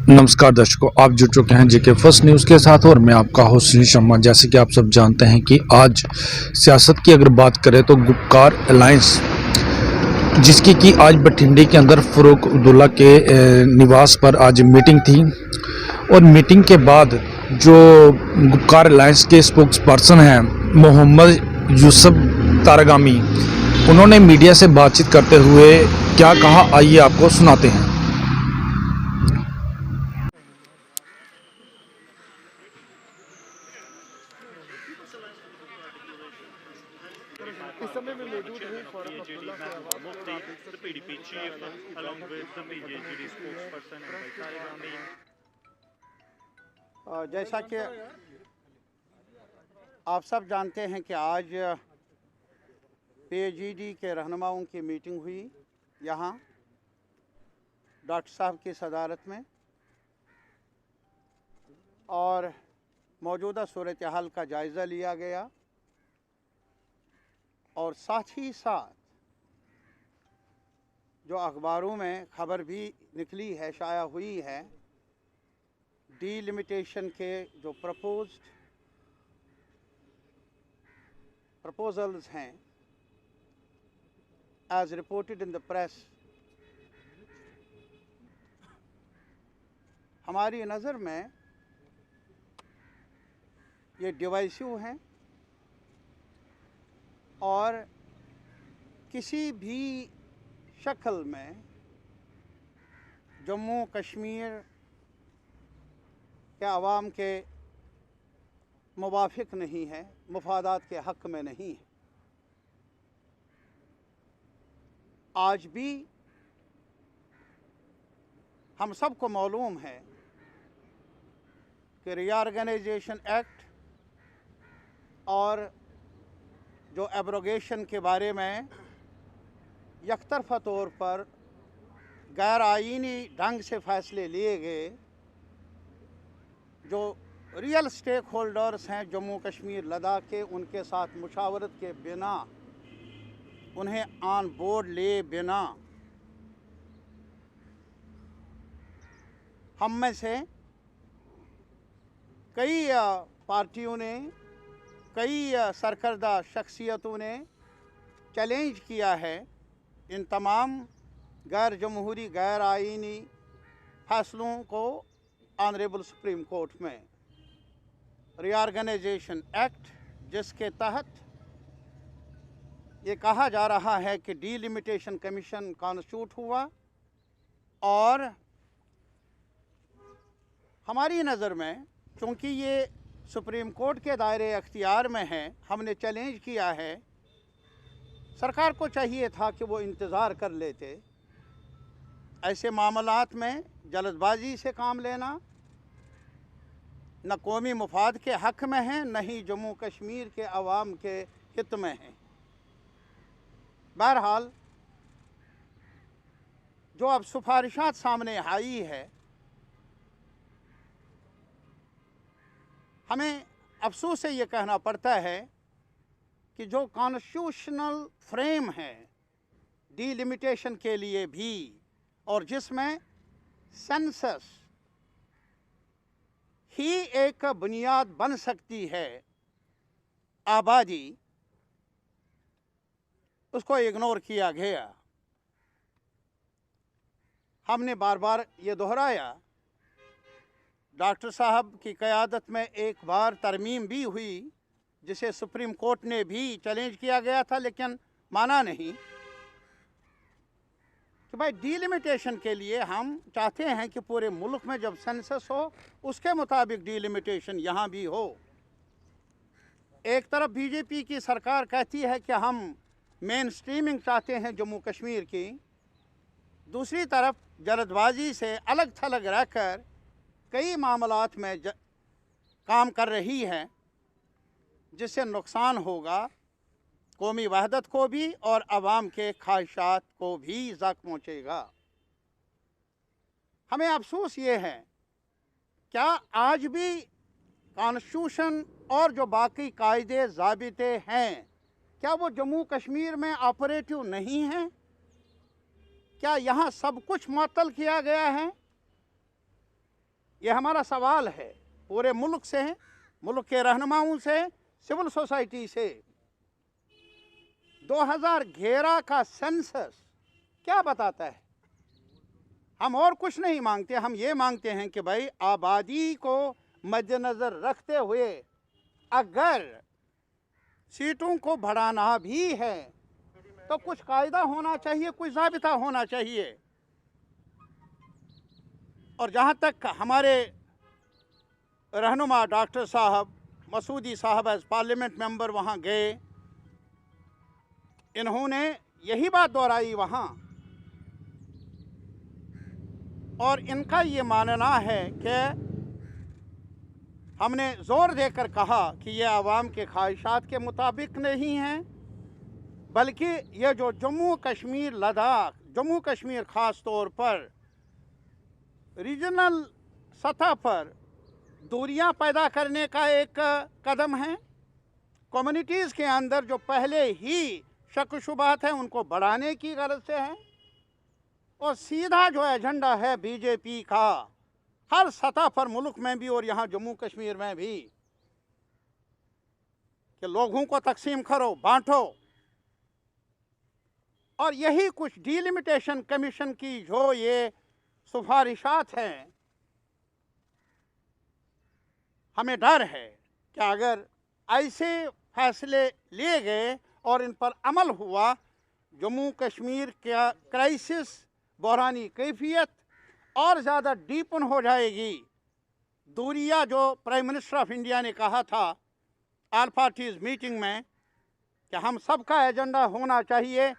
नमस्कार दर्शकों, आप जुड़ चुके हैं जेके फर्स्ट न्यूज़ के साथ और मैं आपका होस्ट सुनील शर्मा। जैसे कि आप सब जानते हैं कि आज सियासत की अगर बात करें तो गुपकार अलायंस, जिसकी कि आज बठिंडे के अंदर फ़ारूक अब्दुल्ला के निवास पर आज मीटिंग थी। और मीटिंग के बाद जो गुपकार अलायंस के स्पोक्स पर्सन हैं मोहम्मद यूसुफ तारगामी, उन्होंने मीडिया से बातचीत करते हुए क्या कहा, आइए आपको सुनाते हैं। इस समय में मौजूद हूँ फ़ारूक अब्दुल्ला के आवास पर और आप देख सकते हैं कि जहाँ पर जैसा कि आप सब जानते हैं कि आज पीएचईडी के रहनुमाओं की मीटिंग हुई यहाँ डॉक्टर साहब की सदारत में, और मौजूदा सूरत हाल का जायज़ा लिया गया। और साथ ही साथ जो अखबारों में खबर भी निकली है, शाया हुई है, डीलिमिटेशन के जो प्रपोजल्स हैं, as reported in the press, हमारी नज़र में ये डिवाइसिव हैं और किसी भी शक्ल में जम्मू कश्मीर के अवाम के मुवाफिक नहीं है, मुफादात के हक़ में नहीं है। आज भी हम सबको मालूम है कि रीऑर्गेनाइजेशन एक्ट और जो एब्रोगेशन के बारे में यकतरफा तौर पर गैर आईनी ढंग से फ़ैसले लिए गए, जो रियल स्टेक होल्डर्स हैं जम्मू कश्मीर लद्दाख के, उनके साथ मुशावरत के बिना, उन्हें ऑन बोर्ड ले बिना हम में से कई पार्टियों ने, कई सरकर्दा शख्सियतों ने चैलेंज किया है इन तमाम गैर जमहूरी, गैर आईनी फैसलों को ऑनरेबल सुप्रीम कोर्ट में। रीऑर्गेनाइजेशन एक्ट, जिसके तहत ये कहा जा रहा है कि डीलिमिटेशन कमीशन कॉन्स्टिट्यूट हुआ, और हमारी नज़र में चूँकि ये सुप्रीम कोर्ट के दायरे अख्तियार में है, हमने चैलेंज किया है। सरकार को चाहिए था कि वो इंतज़ार कर लेते। ऐसे मामलात में जल्दबाजी से काम लेना न कौमी मुफाद के हक़ में है, न ही जम्मू कश्मीर के अवाम के हित में है। बहरहाल जो अब सिफारिशात सामने आई है, हमें अफसोस से ये कहना पड़ता है कि जो कॉन्स्टिट्यूशनल फ्रेम है डीलिमिटेशन के लिए भी, और जिसमें सेंसस ही एक बुनियाद बन सकती है आबादी, उसको इग्नोर किया गया। हमने बार बार ये दोहराया। डॉक्टर साहब की क़यादत में एक बार तरमीम भी हुई, जिसे सुप्रीम कोर्ट ने भी चैलेंज किया गया था, लेकिन माना नहीं कि भाई डीलिमिटेशन के लिए हम चाहते हैं कि पूरे मुल्क में जब सेंसस हो उसके मुताबिक डीलिमिटेशन यहाँ भी हो। एक तरफ बीजेपी की सरकार कहती है कि हम मेन स्ट्रीमिंग चाहते हैं जम्मू कश्मीर की, दूसरी तरफ जल्दबाजी से अलग थलग रहकर कई मामलात में काम कर रही है, जिससे नुकसान होगा कौमी वहदत को भी और अवाम के ख्वाहिशात को भी ज़ख्म पहुँचेगा। हमें अफसोस ये है, क्या आज भी कॉन्स्टिट्यूशन और जो बाकी कायदे ज़ाबिते हैं, क्या वो जम्मू कश्मीर में ऑपरेटिव नहीं हैं? क्या यहाँ सब कुछ मुअत्तल किया गया है? ये हमारा सवाल है पूरे मुल्क से, मुल्क के रहनुमाओं से, सिविल सोसाइटी से। 2011 का सेंसस क्या बताता है? हम और कुछ नहीं मांगते, हम ये मांगते हैं कि भाई आबादी को मद्देनज़र रखते हुए अगर सीटों को बढ़ाना भी है तो कुछ कायदा होना चाहिए, कुछ ज़ाबिता होना चाहिए। और जहाँ तक हमारे रहनुमा डॉक्टर साहब मसूदी साहब एज पार्लियामेंट मेंबर वहाँ गए, इन्होंने यही बात दोहराई वहाँ, और इनका ये मानना है कि हमने ज़ोर देकर कहा कि ये आवाम के ख्वाहिशात के मुताबिक नहीं हैं, बल्कि ये जो जम्मू कश्मीर लद्दाख, जम्मू कश्मीर ख़ास तौर पर रीजनल सतह पर दूरियां पैदा करने का एक कदम है। कम्युनिटीज़ के अंदर जो पहले ही शक शुबहात है उनको बढ़ाने की गरज से है। और सीधा जो एजेंडा है बीजेपी का हर सतह पर मुल्क में भी और यहाँ जम्मू कश्मीर में भी, कि लोगों को तकसीम करो, बांटो। और यही कुछ डिलिमिटेशन कमीशन की जो ये सिफारिशात हैं, हमें डर है कि अगर ऐसे फैसले लिए गए और इन पर अमल हुआ, जम्मू कश्मीर का क्राइसिस, बहरानी कैफियत और ज़्यादा डीपन हो जाएगी। दूरिया जो प्राइम मिनिस्टर ऑफ इंडिया ने कहा था ऑल पार्टीज़ मीटिंग में कि हम सबका एजेंडा होना चाहिए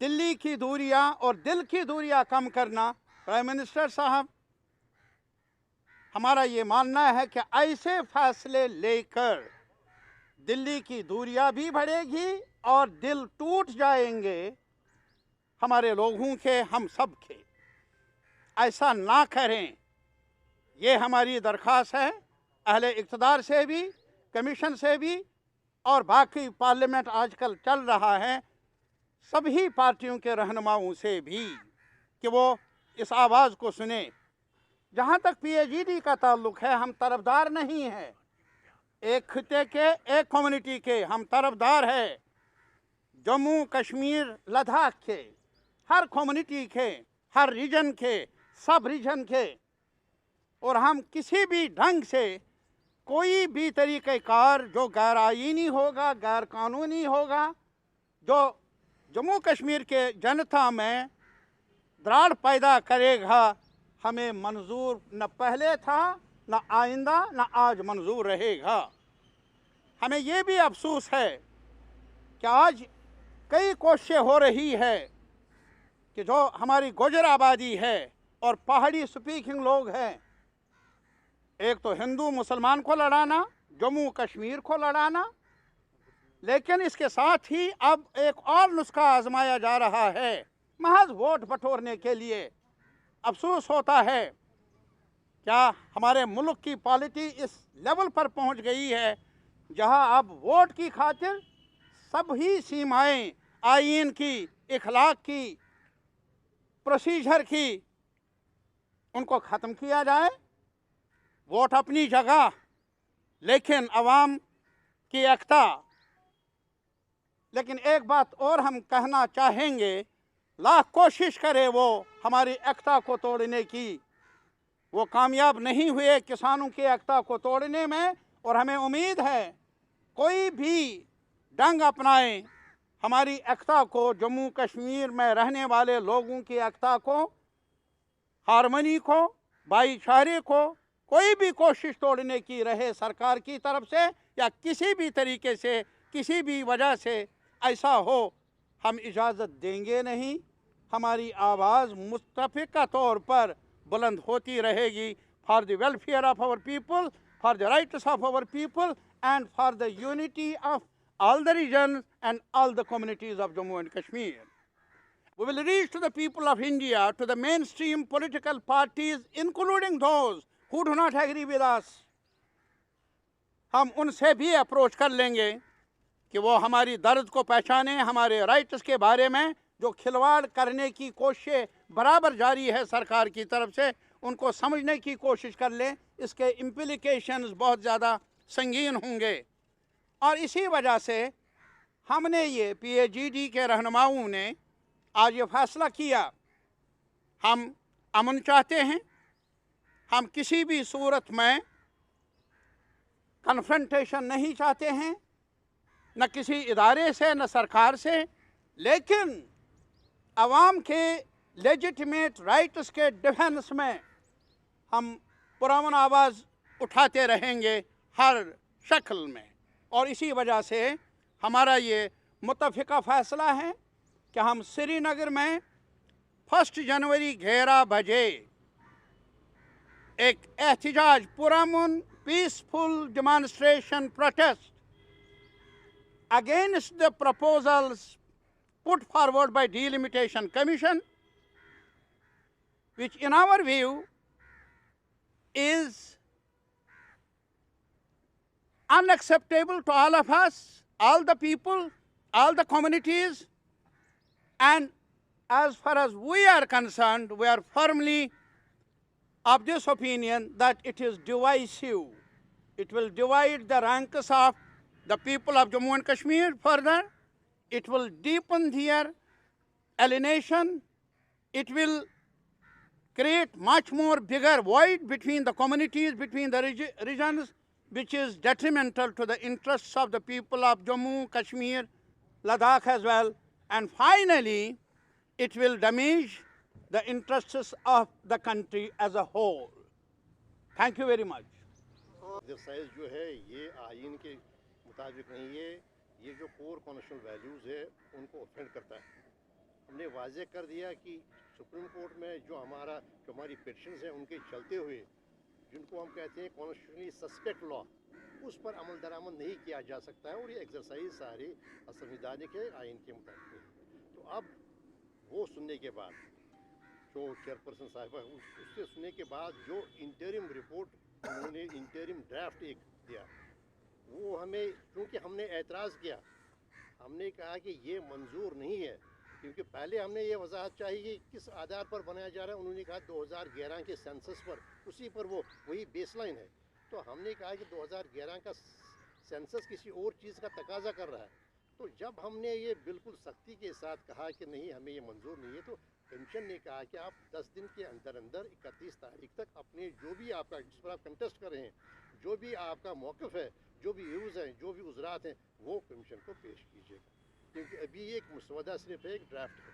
दिल्ली की दूरियां और दिल की दूरियां कम करना। प्राइम मिनिस्टर साहब, हमारा ये मानना है कि ऐसे फैसले लेकर दिल्ली की दूरियां भी बढ़ेगी और दिल टूट जाएंगे हमारे लोगों के, हम सब के। ऐसा ना करें, ये हमारी दरख्वास्त है अहले इक़्तिदार से भी, कमीशन से भी, और बाकी पार्लियामेंट आजकल चल रहा है सभी पार्टियों के रहनुमाओं से भी, कि वो इस आवाज़ को सुने। जहाँ तक PAGD का ताल्लुक़ है, हम तरफदार नहीं हैं एक खिते के, एक कम्युनिटी के, हम तरफदार हैं जम्मू कश्मीर लद्दाख के, हर कम्युनिटी के, हर रीजन के, सब रीजन के। और हम किसी भी ढंग से कोई भी तरीक़ेकार जो गैर आईनी होगा, गैर कानूनी होगा, जो जम्मू कश्मीर के जनता में दरार पैदा करेगा, हमें मंजूर न पहले था, न आइंदा, न आज मंजूर रहेगा। हमें ये भी अफसोस है कि आज कई कोशिशें हो रही है कि जो हमारी गुजर आबादी है और पहाड़ी स्पीकिंग लोग हैं, एक तो हिंदू मुसलमान को लड़ाना, जम्मू कश्मीर को लड़ाना, लेकिन इसके साथ ही अब एक और नुस्खा आजमाया जा रहा है महज वोट बटोरने के लिए। अफसोस होता है क्या हमारे मुल्क की पॉलिटी इस लेवल पर पहुंच गई है जहां अब वोट की खातिर सभी सीमाएं आईन की, इखलाक की, प्रोसीजर की, उनको ख़त्म किया जाए। वोट अपनी जगह, लेकिन अवाम की एकता। लेकिन एक बात और हम कहना चाहेंगे, लाख कोशिश करे वो हमारी एकता को तोड़ने की, वो कामयाब नहीं हुए किसानों की एकता को तोड़ने में। और हमें उम्मीद है कोई भी ढंग अपनाए हमारी एकता को, जम्मू कश्मीर में रहने वाले लोगों की एकता को, हारमनी को, भाईचारे को, कोई भी कोशिश तोड़ने की रहे सरकार की तरफ से या किसी भी तरीके से, किसी भी वजह से ऐसा हो, हम इजाज़त देंगे नहीं। हमारी आवाज़ मुस्तफ़िका तौर पर बुलंद होती रहेगी for the welfare of our people, for the rights of our people and for the unity of all the regions and all the communities of Jammu and Kashmir. We will reach to the people of India, to the mainstream political parties, including those who do not agree with us. हम उनसे भी approach कर लेंगे कि वो हमारी दर्द को पहचाने, हमारे राइट्स के बारे में जो खिलवाड़ करने की कोशिश बराबर जारी है सरकार की तरफ से, उनको समझने की कोशिश कर लें, इसके इम्प्लिकेशंस बहुत ज़्यादा संगीन होंगे। और इसी वजह से हमने ये PAGD के रहनुमाओं ने आज ये फैसला किया, हम अमन चाहते हैं, हम किसी भी सूरत में कन्फ्रंटेशन नहीं चाहते हैं, न किसी इदारे से न सरकार से, लेकिन आवाम के लेजिटिमेट राइट्स के डिफेंस में हम पुरअमन आवाज़ उठाते रहेंगे हर शक्ल में। और इसी वजह से हमारा ये मुत्तफ़िका फ़ैसला है कि हम श्रीनगर में 1 जनवरी 11 बजे एक एहतिजाज, पुरअमन peaceful demonstration protest against the proposals put forward by Delimitation Commission, which in our view is unacceptable to all of us, all the people, all the communities, and as far as we are concerned, we are firmly of this opinion that it is divisive. It will divide the ranks of the people of Jammu and Kashmir further. It will deepen their alienation. It will create much more bigger void between the communities, between the regions, which is detrimental to the interests of the people of Jammu, Kashmir, Ladakh as well. And finally, it will damage the interests of the country as a whole. Thank you very much. Exercise जो है ये आइन के मुताबिक नहीं है, ये जो कोर कॉन्स्टिट्यूशनल वैल्यूज़ है उनको ऑफेंड करता है। हमने वाजे कर दिया कि सुप्रीम कोर्ट में जो हमारी पिटिशंस हैं उनके चलते हुए जिनको हम कहते हैं कॉन्स्टिट्यूशनली सस्पेक्ट लॉ, उस पर अमल दरामद नहीं किया जा सकता है और ये एक्सरसाइज सारी संविधानिक है, आइन के मुताबिक है। तो अब वो सुनने के बाद जो चेयरपर्सन साहिबा उससे सुनने के बाद जो इंटरिम रिपोर्ट उन्होंने इंटरिम ड्राफ्ट एक दिया, वो हमें, क्योंकि हमने एतराज़ किया, हमने कहा कि ये मंजूर नहीं है, क्योंकि पहले हमने ये वजाहत चाहिए कि किस आधार पर बनाया जा रहा है। उन्होंने कहा 2011 के सेंसस पर, उसी पर वो वही बेसलाइन है। तो हमने कहा कि 2011 का सेंसस किसी और चीज़ का तकाजा कर रहा है। तो जब हमने ये बिल्कुल सख्ती के साथ कहा कि नहीं हमें ये मंजूर नहीं है, तो कमीशन ने कहा कि आप 10 दिन के अंदर अंदर 31 तारीख तक अपने जो भी आपका, जिस पर आप कंटेस्ट कर रहे हैं, जो भी आपका मौक़िफ़ है, जो भी व्यूज़ हैं, जो भी उज़रात हैं, वो कमीशन को पेश कीजिएगा, क्योंकि अभी एक मसवदा सिर्फ एक ड्राफ्ट है।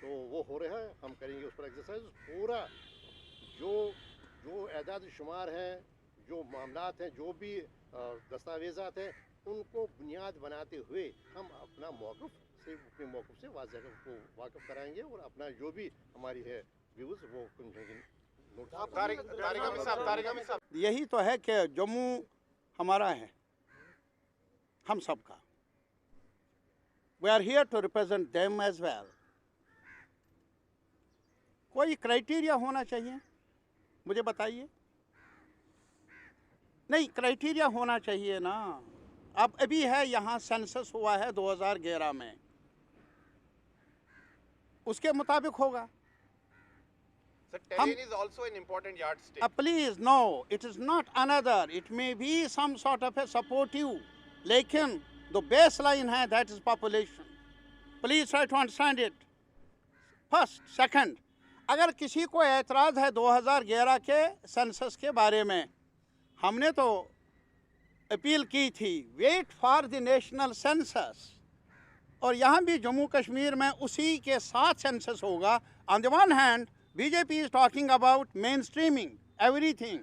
तो वो हो रहा है, हम करेंगे उस पर एक्सरसाइज। पूरा जो एदाद शुमार हैं, जो मामलात हैं, जो भी दस्तावेज़ात हैं, उनको बुनियाद बनाते हुए हम अपने मौक़िफ़ से वाक़िफ़ कराएंगे और अपना जो भी हमारी है व्यूज़ वो यही तो है कि जम्मू हमारा है, हम सब का। We are here to represent them as well. कोई क्राइटेरिया होना चाहिए, मुझे बताइए। नहीं, क्राइटेरिया होना चाहिए ना। अब अभी है, यहाँ सेंसस हुआ है 2011 में, उसके मुताबिक होगा। Terrain is also an important yardstick. Please, no, it is not another. It may be some sort of a supportive, लेकिन the baseline है, that is population. Please try to understand it. First, second, अगर किसी को एतराज़ है 2011 के census के बारे में, हमने तो अपील की थी, wait for the national census, और यहाँ भी जम्मू कश्मीर में उसी के साथ सेंसस होगा। On the one hand BJP is talking about main streaming everything,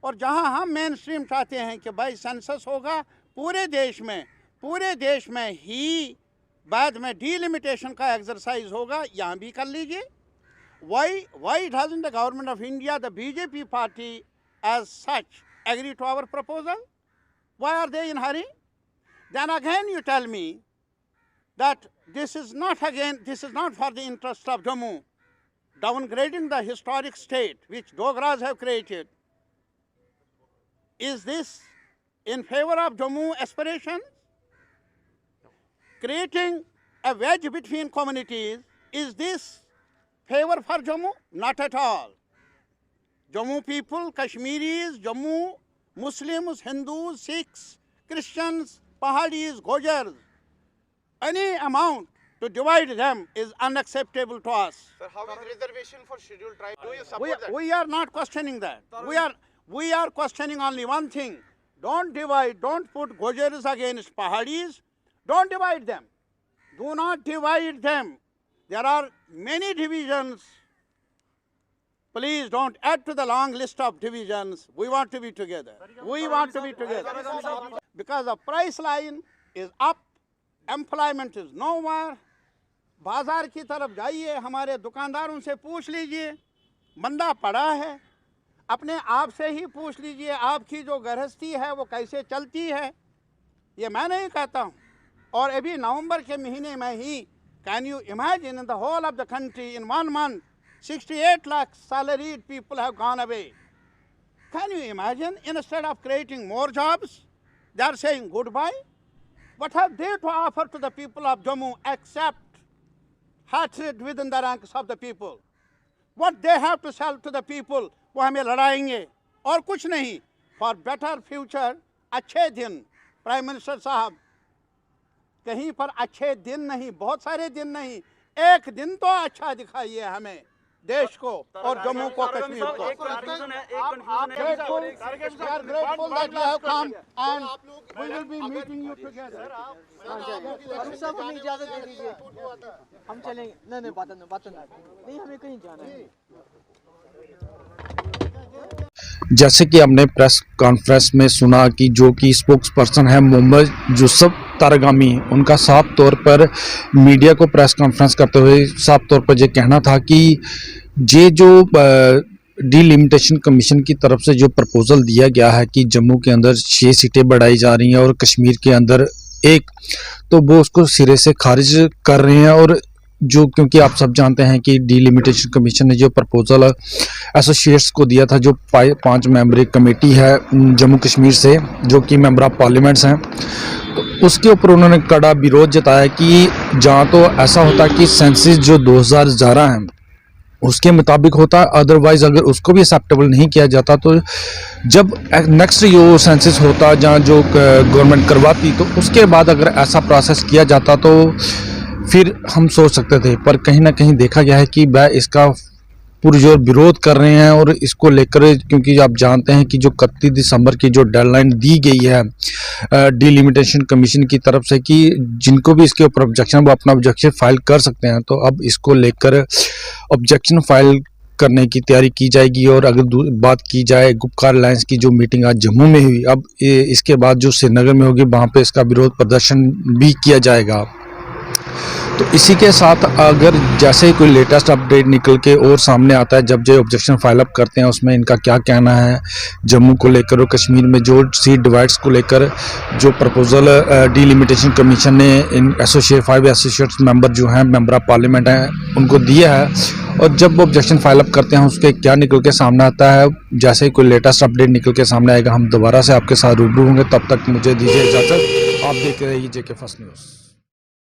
और जहाँ हम मेन स्ट्रीम चाहते हैं कि भाई सेंसस होगा पूरे देश में ही, बाद में डीलिमिटेशन का एक्सरसाइज होगा, यहाँ भी कर लीजिए। Why doesn't the government of India, the BJP party as such, agree to our proposal? Why are they in hurry? Then again you tell me that this is not for the interest of Jammu, downgrading the historic state which Dogras have created. Is this in favor of Jammu aspirations? Creating a wedge between communities, is this favor for Jammu? Not at all. Jammu people, Kashmiris, Jammu Muslims, Hindus, Sikhs, Christians, Pahadis, Gojars, any amount to divide them is unacceptable to us. Sir, how is reservation for scheduled tribe? Do you support that? We are not questioning that. We are questioning only one thing. Don't divide, don't put Gojars against Pahadis. Don't divide them. Do not divide them. There are many divisions. Please don't add to the long list of divisions. We want to be together. We want to be together. Because the price line is up, employment is nowhere. बाजार की तरफ जाइए, हमारे दुकानदारों से पूछ लीजिए, मंदा पड़ा है। अपने आप से ही पूछ लीजिए, आपकी जो गृहस्थी है वो कैसे चलती है। ये मैं नहीं कहता हूँ। और अभी नवंबर के महीने में ही, can you imagine, in the whole of the country in 1 month 68 lakh salaried people have gone away. Can you imagine, instead of creating more jobs, they are saying goodbye? What have they to offer to the people of Jammu except hatred within the ranks of the people? What they have to sell to the people, वो हमें लड़ाएंगे और कुछ नहीं। For better future, अच्छे दिन, prime minister साहब, कहीं पर अच्छे दिन नहीं, बहुत सारे दिन नहीं, एक दिन तो अच्छा दिखाइए हमें, देश को और जम्मू को, कश्मीर को। We are grateful that you have come and we will be meeting you together. Farooq साहब हमें इजाजत दे दीजिए, हम चलेंगे। नहीं बात नहीं, हमें कहीं जाना है। जैसे कि हमने प्रेस कॉन्फ्रेंस में सुना कि जो कि स्पोक्स पर्सन है मोहम्मद यूसुफ तारगामी, उनका साफ तौर पर मीडिया को प्रेस कॉन्फ्रेंस करते हुए साफ तौर पर ये कहना था कि ये जो डिलिमिटेशन कमीशन की तरफ से जो प्रपोजल दिया गया है कि जम्मू के अंदर 6 सीटें बढ़ाई जा रही हैं और कश्मीर के अंदर 1, तो वो उसको सिरे से खारिज कर रहे हैं। और जो, क्योंकि आप सब जानते हैं कि डिलिमिटेशन कमीशन ने जो प्रपोजल एसोसिएट्स को दिया था, जो 5 मेंबरी कमेटी है जम्मू कश्मीर से, जो कि मेंबर ऑफ पार्लियामेंट्स हैं, तो उसके ऊपर उन्होंने कड़ा विरोध जताया कि जहाँ तो ऐसा होता है कि सेंसस जो 2011 है उसके मुताबिक होता, अदरवाइज अगर उसको भी एक्सेप्टेबल नहीं किया जाता तो जब नेक्स्ट जो सेंसस होता जहाँ जो गवर्नमेंट करवाती, तो उसके बाद अगर ऐसा प्रोसेस किया जाता तो फिर हम सोच सकते थे। पर कहीं ना कहीं देखा गया है कि वह इसका पुरजोर विरोध कर रहे हैं और इसको लेकर, क्योंकि आप जानते हैं कि जो 31 दिसंबर की जो डेडलाइन दी गई है डिलिमिटेशन कमीशन की तरफ से कि जिनको भी इसके ऊपर ऑब्जेक्शन वो अपना ऑब्जेक्शन फाइल कर सकते हैं, तो अब इसको लेकर ऑब्जेक्शन फाइल करने की तैयारी की जाएगी। और अगर बात की जाए गुपकार अलायंस की जो मीटिंग आज जम्मू में हुई, अब इसके बाद जो श्रीनगर में होगी वहाँ पे इसका विरोध प्रदर्शन भी किया जाएगा। तो इसी के साथ अगर जैसे ही कोई लेटेस्ट अपडेट निकल के और सामने आता है, जब जो ऑब्जेक्शन फाइल अप करते हैं उसमें इनका क्या कहना है जम्मू को लेकर और कश्मीर में जो सीट डिवाइड्स को लेकर जो प्रपोजल डिलिमिटेशन कमीशन ने इन 5 एसोसिएट्स मेंबर जो हैं मेंबर ऑफ पार्लियामेंट हैं उनको दिया है, और जब वो ऑब्जेक्शन फाइल अप करते हैं उसके क्या निकल के सामने आता है, जैसे ही कोई लेटेस्ट अपडेट निकल के सामने आएगा हम दोबारा से आपके साथ रूबरू होंगे। तब तक मुझे दीजिए इजाज़त, आप देख रहे हैं JK फर्स्ट न्यूज़।